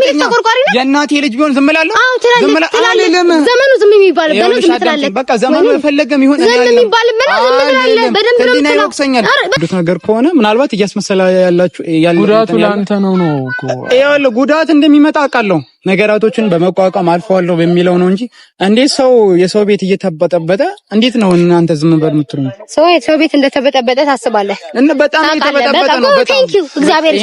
ለፋሚሊ ተቆርቋሪ ነው። የእናቴ ልጅ ቢሆን ዝም እላለሁ። ዘመኑ ዝም የሚባል በለው ዝም ትላለህ። በቃ ዘመኑ የፈለገም ይሁን ዝም የሚባል በለው ዝም ትላለህ። በደንብ ነው እንዴ ይወቅሰኛል። ብዙ ነገር ከሆነ ምናልባት እያስመሰለ ያላችሁ ጉዳቱ ላንተ ነው እኮ ይኸውልህ፣ ጉዳት እንደሚመጣ አውቃለሁ። ነገራቶችን በመቋቋም አልፈዋለሁ በሚለው ነው እንጂ እንዴት ሰው የሰው ቤት እየተበጠበጠ እንዴት ነው እናንተ ዝም በል የምትሉኝ? ሰው ቤት እንደተበጠበጠ ታስባለህ? እና በጣም እየተበጠበጠ ነው። በጣም እግዚአብሔር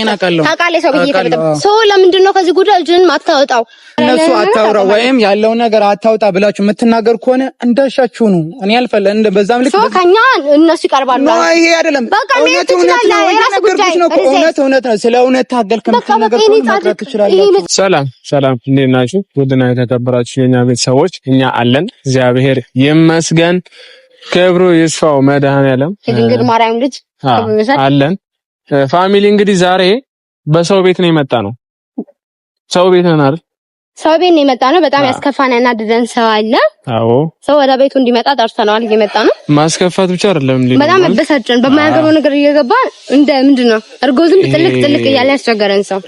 ታውቃለህ። ሰው ቤት እየተበጠበጠ ሰው ለምንድን ነው ከዚህ ጉዳይ እጅን ማታወጣው? እነሱ አታውራ ወይም ያለው ነገር አታውጣ ብላችሁ የምትናገር ከሆነ እንዳሻችሁ ነው። እኔ አልፈለ እንደ በዛም ልክ ሰው ከኛ እነሱ ይቀርባሉ። ነው ይሄ አይደለም። እውነት ነው። ስለ እውነት ታገልክ ነገር ማድረግ ትችላለህ። ሰላም እንዴት ናችሁ? ውድና የተከበራችሁ የኛ ቤተሰቦች እኛ አለን፣ እግዚአብሔር ይመስገን፣ ክብሩ ይስፋው መድኃኔዓለም የድንግል ማርያም ልጅ አለን። ፋሚሊ እንግዲህ ዛሬ በሰው ቤት ነው የመጣ ነው። ሰው ቤት ነን አይደል? ሰው ቤት ነው የመጣ ነው። በጣም ያስከፋና ድደን ሰው አለ። አዎ ሰው ወደ ቤቱ እንዲመጣ ጠርተነዋል። እየመጣ ነው። ማስከፋት ብቻ አይደለም እንዴ? በጣም መበሳጨን በማያገባው ነገር እየገባ እንደ ምንድነው እርጎ ዝም ጥልቅ እያለ ያስቸገረን ሰው።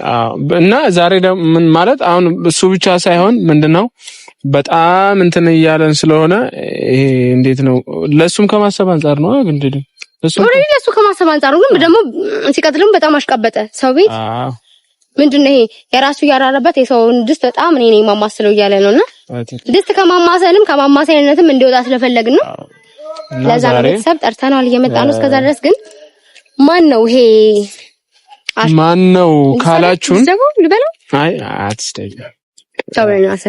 እና ዛሬ ደግሞ ምን ማለት አሁን እሱ ብቻ ሳይሆን ምንድነው በጣም እንትን እያለን ስለሆነ ይሄ እንዴት ነው ለሱም ከማሰብ አንፃር ነው እንዴ? ለሱ ከማሰብ አንፃር ግን ደግሞ ሲቀጥልም በጣም አሽቃበጠ ሰው ቤት ምንድነው ይሄ የራሱ ያራረበት የሰውን ድስት በጣም እኔ ነኝ ማማስለው እያለ ነውና ድስት ከማማሰልም ከማማሰልነትም እንዲወጣ ስለፈለግን ነው። ለዛ ቤተሰብ ጠርተናል። እየመጣ ነው። እስከዛ ድረስ ግን ማን ነው ካላችሁን ልበለው? አይ አትስተይ ታውረናሰ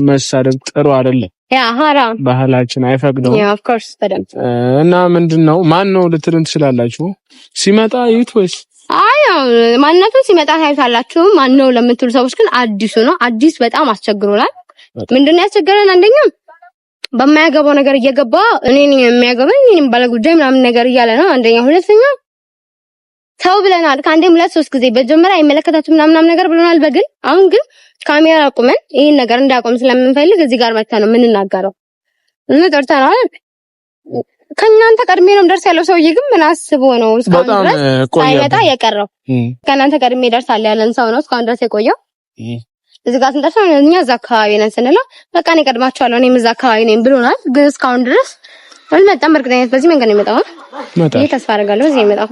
መሳደብ ጥሩ አይደለም። ያ ሐራም ባህላችን አይፈቅደውም። ያ ኦፍ ኮርስ በደንብ እና ምንድነው ማን ነው ልትሉን ትችላላችሁ። ሲመጣ ይት ወይስ አይ ማንነቱን ሲመጣ ታይታላችሁ። ማን ነው ለምትሉ ሰዎች ግን አዲሱ ነው። አዲስ በጣም አስቸግሮናል። ምንድነው ያስቸገረን? አንደኛ በማያገባው ነገር እየገባ እኔን የሚያገባኝ እኔን ባለጉዳይ ምናምን ነገር እያለ ነው። አንደኛ። ሁለተኛ ተው ብለናል ከአንዴም 2-3 ጊዜ በመጀመሪያ አይመለከታችሁም ምናምን ነገር ብለናል በግል። አሁን ግን ካሜራ አቁመን ይሄን ነገር እንዳቆም ስለምንፈልግ እዚህ ጋር መጣ ነው የምንናገረው። ጠርተናል። ከእናንተ ቀድሜ ነው ደርስ ያለው ሰውዬ ግን ምን አስቦ ነው እስካሁን ድረስ ሳይመጣ የቀረው? ከእናንተ ቀድሜ ደርሳል ያለን ሰው ነው እስካሁን ድረስ የቆየው። እዚህ ጋር ስንደርስ እኛ እዛ አካባቢ ነን ስንለው በቃ እኔ ቀድማቸዋለሁ እኔም እዛ አካባቢ ነኝ ብሎናል። ግን እስካሁን ድረስ አልመጣም። በእርግጠኝነት በዚህ መንገድ ነው የመጣው። ይሄ ተስፋ አደርጋለሁ በዚህ የመጣው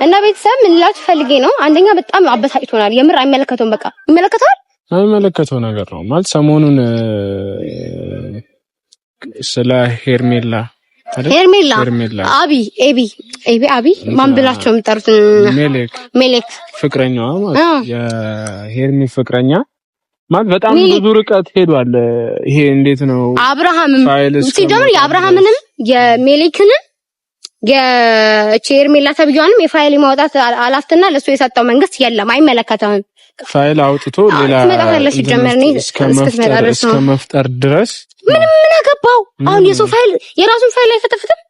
እና ቤተሰብ ምን ልላችሁ ፈልጌ ነው። አንደኛ በጣም አበሳጭቶናል። የምር አይመለከተውም። በቃ ይመለከተዋል አይመለከተው ነገር ነው ማለት ሰሞኑን ስለ ሄርሜላ አቢ ማን ብላቸው የምጠሩት ሜሌክ ፍቅረኛዋ ማለት የሄርሜ ፍቅረኛ ማለት በጣም ብዙ ርቀት ሄዷል። ይሄ እንዴት ነው አብርሃምም ሲጀምር የአብርሃምንም የሜሌክንም የሄርሜላ ተብያዋንም የፋይል ማውጣት አላፍትና ለሱ የሰጠው መንግስት የለም አይመለከተውም። ፋይል አውጥቶ ሌላ እስከ መፍጠር ድረስ ምን አገባው? አሁን የሰው ፋይል የራሱን ፋይል አይፈተፍትም።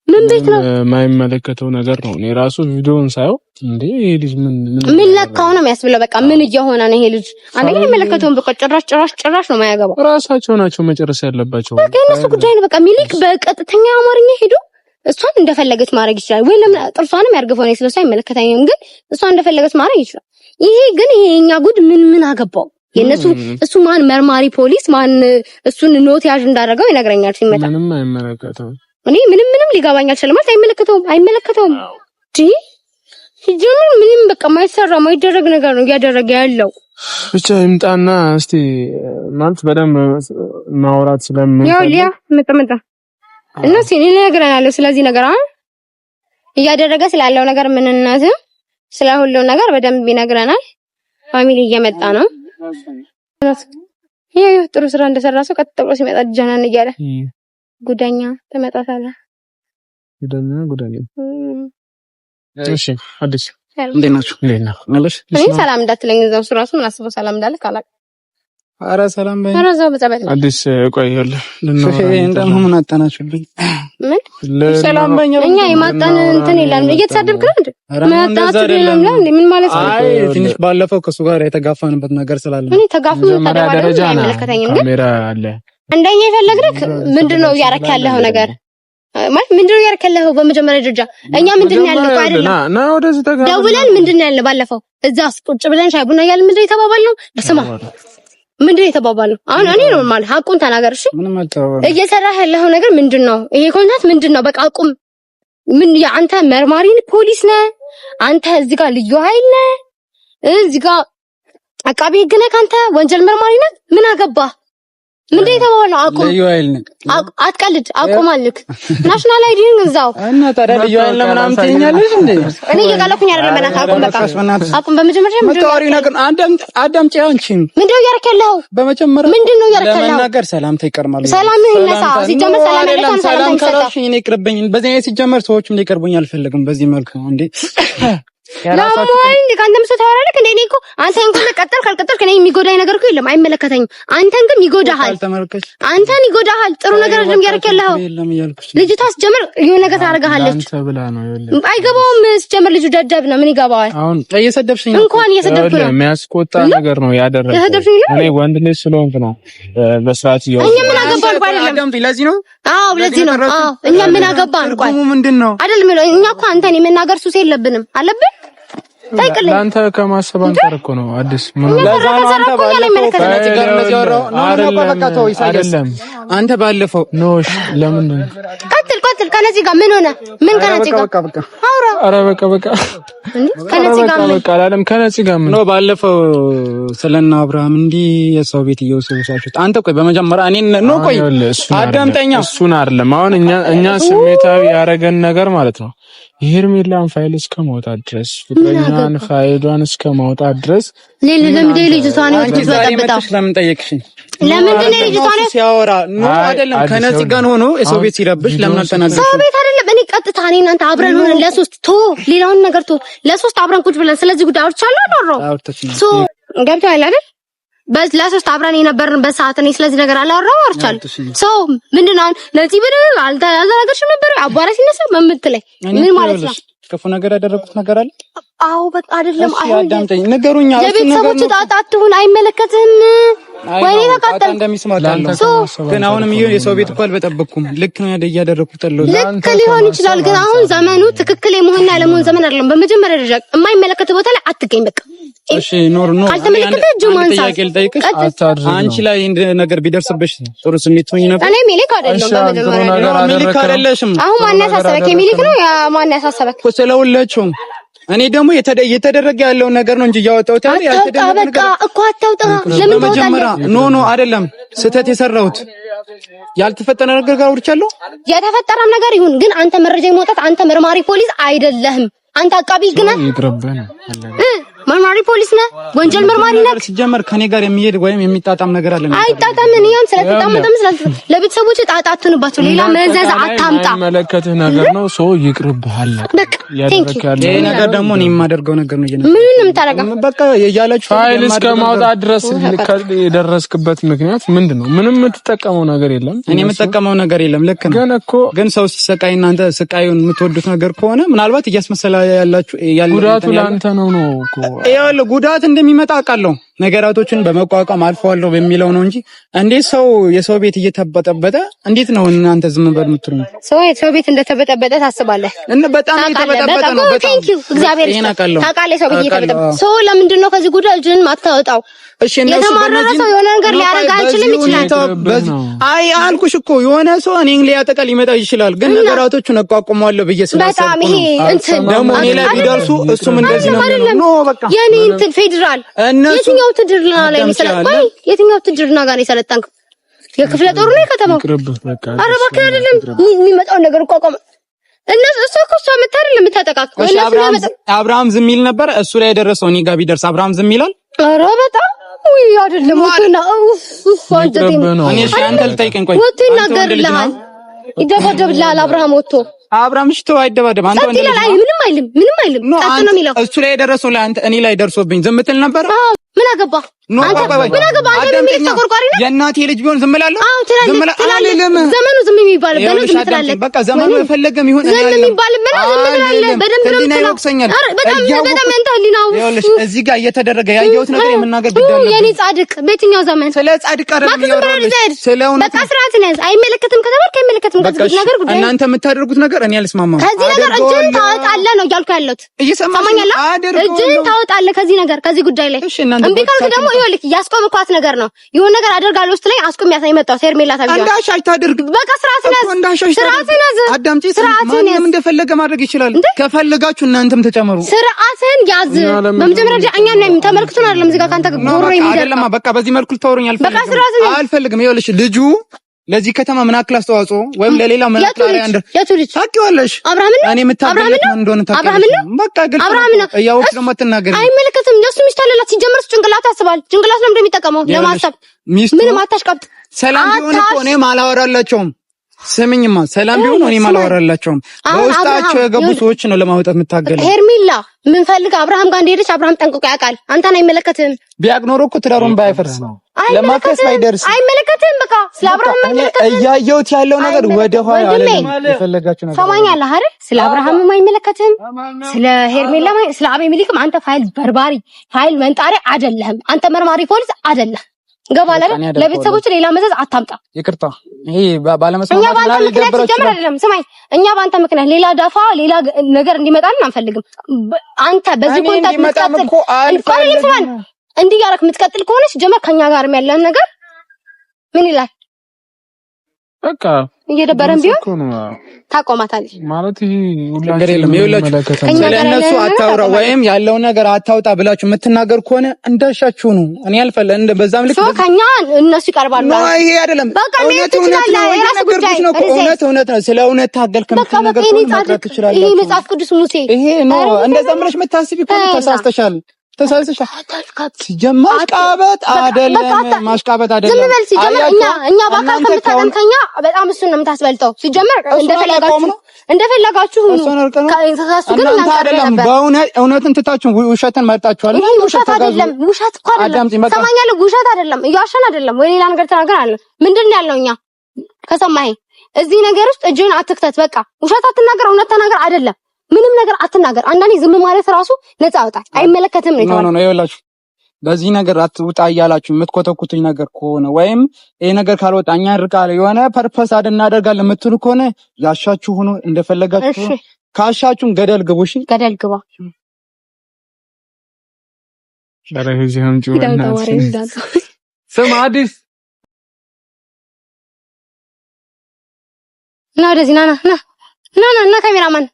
ምን ቤት ነው የማይመለከተው ነገር ነው። እኔ ራሱ ቪዲዮውን ሳየው እንዴ ይሄ ልጅ ምን ለካው ነው የሚያስብለው። በቃ ምን እየሆነ ነው ይሄ ልጅ? አንደኛ የመለከተውን በቃ ጭራሽ ነው የማያገባው። ራሳቸው ናቸው መጨረስ ያለባቸው። በቃ እነሱ ጉዳይ ነው። በቃ ሚሊክ በቀጥተኛ አማርኛ ሄዶ እሷን እንደፈለገች ማድረግ ይችላል ወይ ለምን ጥርሷንም ያርገፈው ነው ስለሷ አይመለከተኝም። ግን እሷን እንደፈለገች ማድረግ ይችላል። ይሄ ግን የኛ ጉድ ምን አገባው? የነሱ እሱ ማን መርማሪ ፖሊስ ማን እሱን ኖት ያዥ እንዳደረገው ይነግረኛል ሲመጣ። ምንም አይመለከተውም። እኔ ምንም ሊገባኝ አልቻለም። ማለት አይመለከተውም ሲጀምር ምንም በቃ ማይሰራ ማይደረግ ነገር ነው እያደረገ ያለው። ብቻ ይምጣና እስቲ ማለት በደንብ ማውራት ስለምን ያው መጣ እና ሲኔ ነገርናል። ስለዚህ ነገር እያደረገ ስላለው ነገር ምንነት ስለ ሁሉ ነገር በደንብ ይነግረናል። ፋሚሊ እየመጣ ነው። ይሄ ጥሩ ስራ እንደሰራ ሰው ቀጥ ብሎ ሲመጣ ጃናን እያለ ጉዳኛ ተመጣጣለ ጉዳኛ እሺ አዲስ እንዴት ናችሁ? ማለት እኔ ሰላም እንዳትለኝ እዛው ራሱ ምን አስበው ሰላም እንዳለ ካላቅ አረ ሰላም በይ። አረ ዘው በጸበል አዲስ ቆይል ምን አጣናችሁብኝ? ምን ሰላም በእኛ እኛ የማጣን እንትን ይላል እየተሳደብክ ነው እንዴ? ማጣት ይላል እንዴ? ምን ማለት ነው? አይ ትንሽ ባለፈው ከሱ ጋር የተጋፋንበት ነገር ስላለ እኔ ተጋፍኑ ተደረጃ ነው አይመለከተኝም። ግን ካሜራ አለ እንደኛ የፈለግክ ምንድነው እያረክ ያለው ነገር? ማለት ምንድነው ያርከለው? በመጀመሪያ ደረጃ እኛ ምንድነው ያለው? አይደለም ና ወደዚህ ተጋባ ደውለን ምንድነው ያለው? ባለፈው እዛ ቁጭ ብለን ሻይ ቡና እያልን ምንድነው የተባባልነው? ስማ ምንድነው የተባባልነው? አሁን እኔ ነው ማለት ሀቁን ተናገር እሺ። እየሰራህ ያለው ነገር ምንድነው? ይሄ ኮንትራት ምንድነው? በቃ አቁም። ምን አንተ መርማሪ ፖሊስ ነህ? አንተ እዚህ ጋር ልዩ ኃይል ነህ? እዚህ ጋር አቃቤ ህግ ነህ? አንተ ወንጀል መርማሪ ነህ? ምን አገባህ? ምንድነው የተባባልነው? አቁም። ልዩ ኃይል ነህ? አትቀልድ። አቁማልክ ናሽናል አይዲ እዛው እና ታዲያ ልዩ ኃይል ለምናምን ትይኛለሽ እንዴ? እኔ እየቀለኩኝ አይደለም። በእናትህ አቁም። በቃ አቁም። በመጀመሪያ ምንድነው ነገር አዳምጪ። አንቺም ምንድነው ያረከለው? በመጀመሪያ ምንድነው ያረከለው? ለመናገር ሰላምታ ይቀርማል። ሰላም ይነሳ። ሲጀመር ሰላም ይነሳ። ሰላም ካላሽ እኔ ይቅርብኝ። በዚህ አይነት ሲጀመር ሰዎችም ሊቀርቡኝ አልፈልግም። በዚህ መልኩ እንዴ ለማንኛውም ከአንተም ሰው ታወራለህ እንዴ? እኔ እኮ አንተን ካልቀጠልክ እኔ የሚጎዳኝ ነገር እኮ የለም፣ አይመለከተኝም። አንተን ግን ይጎዳሃል። አንተን ይጎዳሃል። ጥሩ ነገር አይደለም ያረከለው። ልጅቷ ስትጀምር የሆነ ነገር ታደርጋለች። አንተ ብላ ነው ይኸውልህ። አይገባውም። ስትጀምር ልጁ ደደብ ነው። ምን ይገባዋል? አሁን እየሰደብሽኝ ነው። እንኳን እየሰደብኩ ነው። የሚያስቆጣ ነገር ነው ያደረገው። እኔ ወንድ ልጅ ስለሆንኩ ነው በስርዓት ይኸው። እኛ ምን አገባን? አይደለም ለዚህ ነው። አዎ ለዚህ ነው። አዎ እኛ ምን አገባን? ቆይ ምንድነው አይደለም። እኛ እኮ አንተን የመናገር ሱስ የለብንም አለብን። ታይቀልኝ አንተ ከማሰብ አንተር እኮ ነው አዲስ ምን አንተ ባለፈው ኖሽ ለምን ቀጥል ከነዚህ ጋር ምን ሆነ? ምን ከነዚህ ጋር አውራ። ኧረ በቃ ከነዚህ ጋር በቃ አላለም። ከነዚህ ጋር ምን ነው? ባለፈው ስለና አብርሃም እንዲህ የሰው ቤት እየወሰዱሳችሁት አንተ ቆይ በመጀመሪያ እኔ ነው ቆይ አዳምጠኛ። እሱን አይደለም አሁን እኛ ስሜታዊ ያረገን ነገር ማለት ነው የሄርሜላን ፋይል እስከ ማውጣት ድረስ ፍቅረኛን ፋይሏን እስከ ማውጣት ድረስ ለምን ልጅቷን ወጥተህ ለምን ጠየቅሽኝ? ለምንድን ነው ልጅቷን ሲያወራ ነው አይደለም ከነጽ ጋር ሆኖ የሰው ቤት ሲረብሽ ለምን አልተናገርሽም? ሰው ቤት አይደለም። እኔ ቀጥታ እኔ እናንተ አብረን ሆነን ለሶስት ሌላውን ነገር ለሶስት አብረን ቁጭ ብለን ስለዚህ ጉዳይ አውርቻለሁ አወራሁ። ገብቶሃል አይደል? ለሶስት አብረን የነበርንበት ሰዓት እኔ ስለዚህ ነገር አወርቻለሁ። ምንድነው ለዚህ ብለህ አልተናገርሽም ነበር? አቧራ ሲነሳ መምትለኝ ምን ማለት ነው? ክፉ ነገር ያደረኩት ነገር አለ? አዎ በቃ አይደለም። አዳምጠኝ፣ ነገሩኛ የቤተሰቦች ጣጣ አትሁን፣ አይመለከትህም። ወይኔ ተቃጠል ግን አሁንም የሰው ቤት እኮ አልበጠበኩም። ልክ ነው ያደረኩት አለው። ልክ ሊሆን ይችላል፣ ግን አሁን ዘመኑ ትክክል የመሆንና ያለመሆን ዘመን አይደለም። በመጀመሪያ ደረጃ የማይመለከት ቦታ ላይ አትገኝ። በቃ እሺ፣ ኖር ካልተመለከተ አንቺ ላይ እንደ ነገር ቢደርስብሽ ጥሩ ስሜት ሆኝ ነበር። እኔ ሚሊክ አይደለም። በመጀመሪያ ሚሊክ አይደለሽም። አሁን ማን ያሳሰበክ? ሚሊክ ነው ያ ማን ያሳሰበክ? ስለሁላችሁም እኔ ደግሞ የተደረገ ያለውን ነገር ነው እንጂ ያወጣሁት ያልተደረገ በቃ እኮ አታውጣ። ለምን ታውጣለህ? ኖ አይደለም። ስህተት የሰራሁት ያልተፈጠረ ነገር ጋር አውርቻለሁ። የተፈጠረ ነገር ይሁን ግን አንተ መረጃ የማውጣት አንተ መርማሪ ፖሊስ አይደለህም። አንተ አቃቢ ግን መርማሪ ፖሊስ ነህ። ወንጀል መርማሪ ነህ። ሲጀመር ከኔ ጋር የሚሄድ ወይም የሚጣጣም ነገር አለ። አይጣጣም። እኔ ያም ስለተጣመጠም ለቤተሰቦች ጣጣ አትሁንባቸው። ሌላ መዘዝ አታምጣ። መለከትህ ነገር ነው። ሰው ይቅርብሃል። ይሄ ነገር ደግሞ እኔ የማደርገው ነገር ነው። ምንም ታረጋ በቃ ያያላችሁ ፋይል እስከ ማውጣት ድረስ የደረስክበት ምክንያት ምንድነው? ምንም የምትጠቀመው ነገር የለም። እኔ የምትጠቀመው ነገር የለም። ልክ ነው። ግን ሰው ሲሰቃይ እናንተ ስቃዩን የምትወዱት ነገር ከሆነ ምናልባት እያስመሰላ ያላችሁ ጉዳቱ ለአንተ ነው እኮ ያለው ጉዳት እንደሚመጣ አውቃለሁ። ነገራቶችን በመቋቋም አልፈዋለሁ በሚለው ነው እንጂ እንዴት ሰው የሰው ቤት እየተበጠበጠ እንዴት ነው እናንተ ዝም በል የምትሉኝ? ሰው የሰው ቤት እንደተበጠበጠ ታስባለህ? እና በጣም እየተበጠበጠ ነው። በጣም እግዚአብሔር ታውቃለህ። ሰው ቤት እየተበጠበጠ ሰው ለምንድን ነው ከዚህ ጉዳይ እጅን ማታወጣው? እሺ የተማረረ ሰው የሆነ ነገር ሊያረጋ አይችልም ይችላል። አይ አልኩሽ እኮ የሆነ ሰው እኔን ሊያጠቃ ሊመጣ ይችላል። ግን ነገራቶቹን አቋቁመዋለሁ ብዬ ስላሰብኩ በጣም ይሄ እንትን ደግሞ እኔ ላይ ቢደርሱ እሱም እንደዚህ ነው። ኖ በቃ የኔ እንትን ፌደራል የትኛው ትድርና ላይ ይሰለጣል? ቆይ የትኛው ትድርና ጋር ይሰለጣል? የክፍለ ጦሩ ነው የከተማው? ኧረ እባክህ አይደለም። የሚመጣው ነገር እቋቋም እነሱ እሱ መታረ ለምታጠቃቅ አብርሃም ዝም ይል ነበር። እሱ ላይ የደረሰው እኔ ጋር ቢደርስ አብርሃም ዝም ይላል? ኧረ በጣም ወይ አይደለም ወጥና እኔ አንተ ልጠይቀኝ። ቆይ ወጥቶ ይናገርልሃል፣ ይደበደብልሃል። አብርሃም ወጥቶ አብርሃም ሽቶ አይደባደብ አንተ ወንድ ልጅ ምንም አይልም። ቀጥ ነው የሚለው። እሱ ላይ የደረሰው ላይ አንተ እኔ ላይ ደርሶብኝ ዝም ትል ነበር? ምን አገባ? ኖ ባባይ የእናቴ ልጅ ቢሆን ዝም እላለሁ። ዝም እላለሁ። ዘመኑ ዝም የሚባልበት ነው። ዝም ትላለህ። በቃ ዘመኑ የፈለገም ይሁን ዝም የሚባልበት ነው። ዝም ትላለህ። በደንብ ነው የምትለው። በጣም አንተ ህሊናው እዚህ ጋር እየተደረገ ያየሁት ነገር የምናገር ግዳለ የኔ ጻድቅ በየትኛው ዘመን ስለ ጻድቅ አይደለም ያወራው ስለ እውነት በቃ ስርዓትን ያዝ። አይመለከትም ከተባልክ አይመለከትም። ከዚህ ነገር ጉዳይ እናንተ የምታደርጉት ነገር እኔ አልስማማም። ከዚህ ነገር እጅን ታወጣለህ ነው እያልኩ ያለሁት። እየሰማኸኝ? እጅን ታወጣለህ ከዚህ ነገር ከዚህ ጉዳይ ላይ እምቢ ካልክ ደግሞ ይኸውልህ ያስቆምኳት ነገር ነው። የሆነ ነገር አደርጋለሁ ስትለኝ አስቆም ያሳይ መጣው ሄርሜላ ታዲያ እንዳሻሽ ታድርግ። በቃ ስርዓትን ያዝ። አዳምጪ። ማንም እንደፈለገ ማድረግ ይችላል። ከፈለጋችሁ እናንተም ተጨመሩ። ስርዓትን ያዝ። በመጀመሪያ እኛ ነን ተመልክቱን አይደለም እዚህ ጋር ካንተ ጎሮ የሚደርስ አይደለም። በቃ በዚህ መልኩ ልታወሩኝ አልፈልግም። ይኸውልሽ ልጁ ለዚህ ከተማ ምን አክል አስተዋጽኦ ወይም ለሌላ ምን አክላሪ አንደ ታውቂዋለሽ። እኔ የምታገለት ምን እንደሆነ ታውቂዋለሽ። በቃ ግልጽ እያወቅሽ ደግሞ አትናገሪ። አይመለከትም። ለሱ ሚስት አለላት። ሲጀምር ጭንቅላት ያስባል። ጭንቅላት ነው እንደሚጠቀመው ለማሰብ ምንም አታሽቀብጥ። ሰላም ቢሆን እኮ እኔም አላወራላቸውም። ስምኝማ ሰላም ቢሆን እኔም አላወራላቸውም። በውስጣቸው የገቡ ሰዎች ነው ለማውጣት የምታገለው። ሄርሜላ ምን ፈልጋ አብርሃም ጋር እንደሄደች አብርሃም ጠንቅቆ ያውቃል። አንተን አይመለከትም። ቢያቅ ኖሮ እኮ ትዳሩን ባይፈርስ ነው ለማከስ ባይደርስ አይመለከትም። በቃ ስለ አብርሃም አይመለከትም። እያየሁት ያለው ነገር ወደ ኋላ አይደለም የፈለጋችሁ ነገር ሰማኛለህ አይደል? ስለ አብርሃምም አይመለከትም። ስለ ሄርሜላ ስለ አቤሜሌክም አንተ ፋይል በርባሪ ፋይል መንጣሪ አይደለህም። አንተ መርማሪ ፖሊስ አይደለህ። ገባለ ለቤተሰቦች ሌላ መዘዝ አታምጣ። ይቅርታ ይሄ ባለመስማማት ላይ ደብረች አይደለም። ስማኝ እኛ ባንተ ምክንያት ሌላ ዳፋ ሌላ ነገር እንዲመጣልን አንፈልግም። አንተ በዚህ ኮንታክት ምትቀጥል እንዲህ ያረክ ምትቀጥል ከሆነ ሲጀመር ከኛ ጋርም ያለን ነገር ምን ይላል? በቃ እየደበረን ቢሆን ታቆማታለህ ማለት ይሄ ነገር የለም። ይኸውላችሁ ስለነሱ አታውራ ወይም ያለው ነገር አታውጣ ብላችሁ የምትናገር ከሆነ እንዳሻችሁ ነው። እኔ አልፈለ እንደ በዛም ልክ ከኛ እነሱ ይቀርባሉ። ነው ይሄ አይደለም። እውነት ነው። ስለ እውነት ታገልክ ነገር ማድረግ ትችላለህ። ይሄ መጽሐፍ ቅዱስ ሙሴ ይሄ ነው። እንደዛ ብለሽ የምታስቢ ከሆነ ተሳስተሻል። ማሽቃበጥ አይደለም። ዝም በል ሲጀመር እኛ በአካል ከምታደም ከኛ በጣም እሱን ነው የምታስበልጠው። ሲጀመር እንደፈለጋችሁ ተሳሱ ግን እናንተ አይደለም። በእውነትን ትታችሁ ውሸትን መርጣችኋል። ውሸት አይደለም። ውሸት እኮ አይደለም። ሰማኛለህ? ውሸት አይደለም። እያዋሸን አይደለም ወይ ሌላ ነገር ተናገራለህ። ምንድን ያለው እኛ ከሰማኸኝ እዚህ ነገር ውስጥ እጅህን አትክተት። በቃ ውሸት አትናገር፣ እውነት ተናገር። አይደለም ምንም ነገር አትናገር። አንዳንዴ ዝም ማለት ራሱ ነፃ ያወጣል። አይመለከትም ነው የተባለው። ነው ይኸውላችሁ፣ በዚህ ነገር አትውጣ እያላችሁ የምትኮተኩቱኝ ነገር ከሆነ ወይም ይሄ ነገር ካልወጣ እኛ እንርቃለን የሆነ ፐርፐስ እናደርጋለን የምትሉ ከሆነ ያሻችሁ ሆኖ እንደፈለጋችሁ ካሻችሁን ገደል ግቡ። እሺ ገደል ግባ። ሸረህዚህም ጁና ስም አዲስ ና ወደዚህ ና ካሜራማን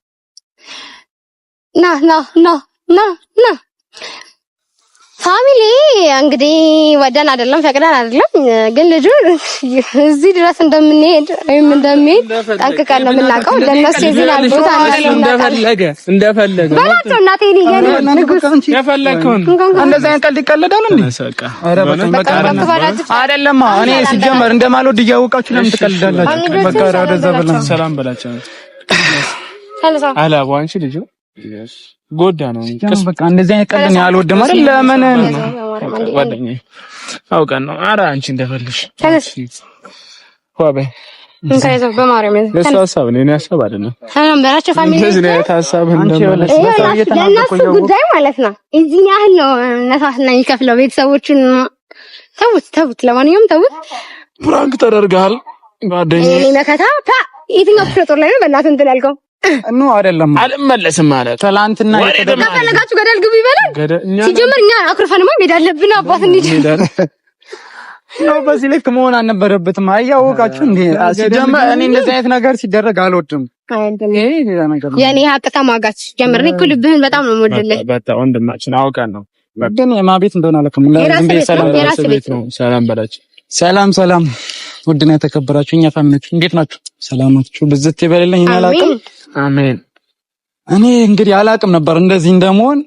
ና ፋሚሊ እንግዲህ ወደን አይደለም ፈቅደን አይደለም፣ ግን ልጁ እዚህ ድረስ እንደምንሄድ ወይም እንደሚሄድ ጠንቅቀን ነው የምናውቀው። ለነሱ እዚህ ላይ ቦታ እንደፈለገ ባላቸው እናቴ ይሄን ንጉስ የፈለከውን እንደዛ ቀልድ ይቀልዳል እንዴ? በቃ አይደለም። እኔ ሲጀመር እንደማልወድ እያወቃችሁ ለምን ትቀልዳላችሁ? በቃ ወደዛ ብለን ሰላም በላቸው። አላ ዋንቺ ልጅ ጎዳ ነው እንጂ በቃ እንደዚህ አይነት ቀልድ አልወድም አይደል? ለምን ጓደኛዬ አውቀን ነው። ኧረ አንቺ እንደፈልሽ ዋበይ እንካይዘው በማርያም ለሱ ሀሳብ ነው። እኔ ሀሳብ አይደለም። ሰላም በላቸው ፋሚሊ። እንደዚህ ነው ሀሳብ እንደማለት ለእነሱ ጉዳይ ማለት ነው። እዚህ ያህል ነው ነፋስና የሚከፍለው ቤተሰቦችን ተውት። ለማንኛውም ተውት። ፕራንክ ተደርጋል ጓደኛዬ። እኔ መከታ የትኛው ፍጥር ላይ ነው በእናትህ እንትን ያልከው? ነው አይደለም። አልመለስም ማለት ትላንትና ከፈለጋችሁ ገደል ግቡ ይበላል። ሲጀምር እኛ አኩርፈንማ ሜዳ አለብን። አባት እንሂድ ነው። በዚህ ልክ መሆን አልነበረበትም። አያወቃችሁ እንዴ? ሲጀመር እኔ እንደዚህ አይነት ነገር ሲደረግ አልወድም። ይሄ ሌላ ነገር ነው። የኔ ሀቅ ተሟጋች ጀምር። እኮ ልብህን በጣም ነው የምወድልህ። በጣም ወንድማችን አውቀን ነው። ግን የማቤት እንደሆነ አላውቅም። ሰላም በላችሁ። ሰላም ውድና የተከበራችሁ እኛ ፋሚሊዎች እንዴት ናችሁ? ሰላማችሁ ብዝት ይበልልኝ። አላውቅም። አሜን። እኔ እንግዲህ አላውቅም ነበር እንደዚህ እንደመሆን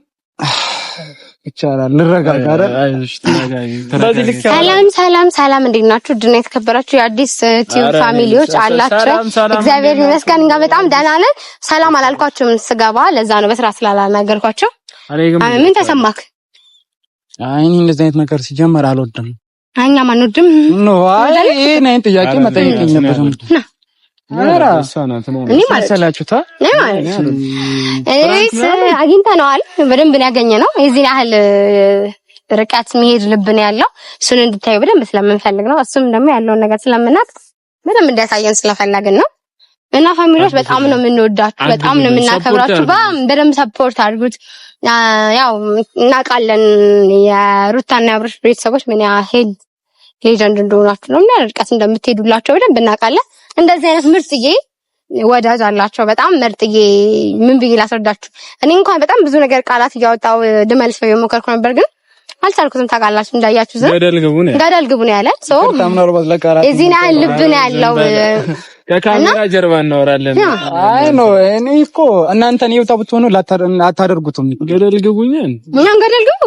ይቻላል። ልረጋጋ አይደል? ሰላም እንዴት ናችሁ? ውድና የተከበራችሁ የአዲስ ቲዩብ ፋሚሊዎች አላችሁ? እግዚአብሔር ይመስገን እኛ በጣም ደህና ነን። ሰላም አላልኳችሁም ስገባ፣ ለዛ ነው በስራ ስላላናገርኳቸው። ምን ተሰማክ? አይ እኔ እንደዚህ አይነት ነገር ሲጀመር አልወድም። እኛም አንወድም ኖ አይ ይሄ ነኝ ጥያቄ መጠየቅ የለበትም። አራ እኔ ማሰላችሁታ እኔስ አግኝተነዋል በደንብ ነው ያገኘነው። የዚህ ያህል ርቀት መሄድ ልብን ያለው እሱን እንድታዩ በደንብ ስለምንፈልግ ነው። እሱም ደግሞ ያለውን ነገር ስለምናቅ በደንብ እንዲያሳየን ስለፈለግን ነው። እና ፋሚሊዎች በጣም ነው የምንወዳችሁ፣ በጣም ነው የምናከብራችሁ። በደንብ ሰፖርት አድርጉት። ያው እናውቃለን የሩታና የአብርሽ ቤተሰቦች ምን ያህል ሌጀንድ እንደሆናችሁ ነው እና ርቀት እንደምትሄዱላቸው በደንብ እናውቃለን። እንደዚህ አይነት ምርጥዬ ወዳጅ አላቸው። በጣም ምርጥዬ ምን ብዬ ላስረዳችሁ። እኔ እንኳን በጣም ብዙ ነገር ቃላት እያወጣው ድመልስ የሞከርኩ ነበር ግን አልቻልኩትም። ታውቃላችሁ እንዳያችሁ ገደል ግቡ ነው ያለ ሰው እዚህ ነው ልብ ነው ያለው። ከካሜራ ጀርባ እናወራለን። አይ ኖ እኔ እኮ እናንተን ይውጣ ብትሆኑ አታደርጉትም። ገደል ግቡኝ እኛን ገደል ግቡ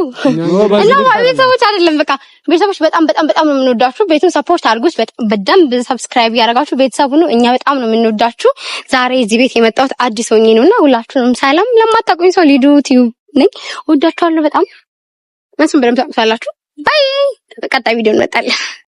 እና ቤተሰቦች አይደለም በቃ ቤተሰቦች በጣም በጣም በጣም ነው የምንወዳችሁ። ቤቱን ሰፖርት አድርጉት። በደንብ ሰብስክራይብ ያደርጋችሁ ቤተሰቡ ነው። እኛ በጣም ነው የምንወዳችሁ። ዛሬ እዚህ ቤት የመጣሁት አዲስ ሆኜ ነውና ሁላችሁንም ሰላም። ለማታውቁኝ ሰው ሊዱ ቲዩ ነኝ። ወዳችኋለሁ በጣም። እሱም በደንብ ታውቁታላችሁ። ባይ። ቀጣይ ቪዲዮ እንመጣለን።